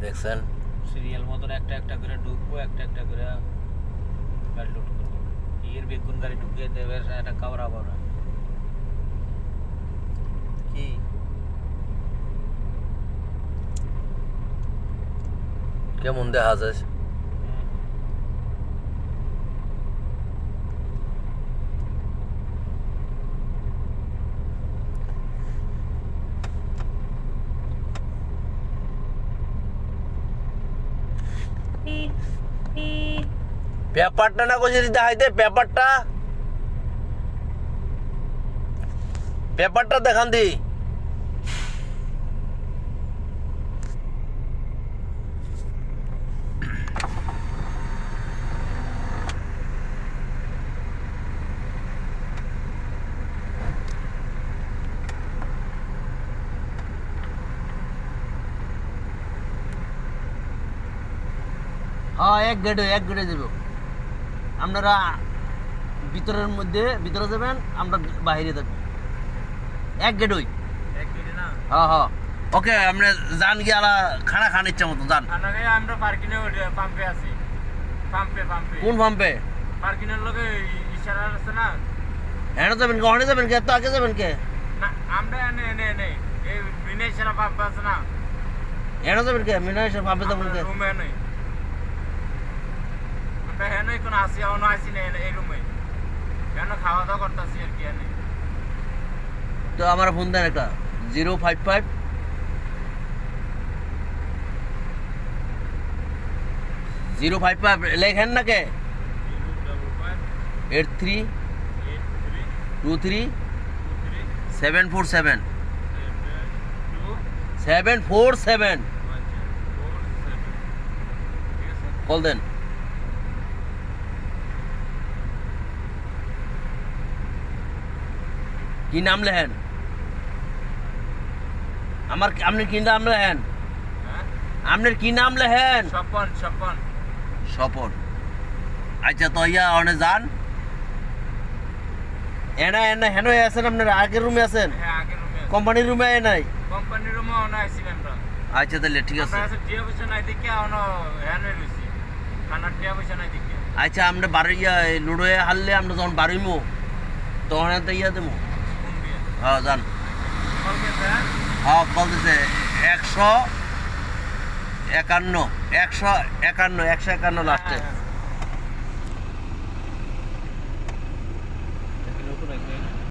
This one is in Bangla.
দেখছেন সিরিয়াল মতন একটা একটা করে ঢুকবো, একটা একটা করে গাড়ি লোড করবো। এর বেগুন গাড়ি ঢুকিয়ে দেবে একটা কাবরা বাবরা কি কেমন দেখা যায় পেপারটা না কইছি দেখাইতে পেপারটা দেখান দি হ্যাঁ এক গেটে যাব আপনারা ভিতরে যাবেন, আমরা বাইরে থাকবো এক গেট ওই না হ্যাঁ হ্যাঁ ওকে আপনি যান গিয়ে খানা খান ইচ্ছা মতো যান। আমরা পার্কিং এ পাম্পে আছি, পাম্পে কোন পাম্পে? পার্কিং এর লগে ইশারা আছে না। হ্যাঁ যাবেন কে তো আগে যাবেন কে না আমরা এনে এনে এনে এই বিনেশরা পাম্প আছে না, হ্যাঁ যাবেন কে মিনারেশন পাম্পে যাবেন কে? রুমে নেই আমরা, হ্যাঁ নই কোনো আসি অন্য আসি না এই রুমে, কেন খাওয়া দাওয়া করতেছি আর কি এনে। তো আমার ফোন দেন একটা 055 055 লেখেন না কে 83 23 747 747 কল দেন। কি নাম লেখেন আপনি কি নাম লেখেন? আপনার কি নাম লেখেন? স্বপন। আচ্ছা তো ইয়া অনে যান এনা হেন আছেন, আপনার আগের রুমে আছেন? কোম্পানির রুমে নাই? কোম্পানির রুমে অন আইছি আমরা। আচ্ছা তাহলে ঠিক আছে। আমরা টিয়া পয়সা নাই দেখে অন হেন রইছি, খানার টিয়া পয়সা নাই দেখে। আচ্ছা আমরা বাড়ি লুডোয়ে হারলে আমরা যখন বাড়িমো তখন তো ইয়া দেবো। হ্যাঁ যান। হ্যাঁ বলতেছে 151 লাস্টে।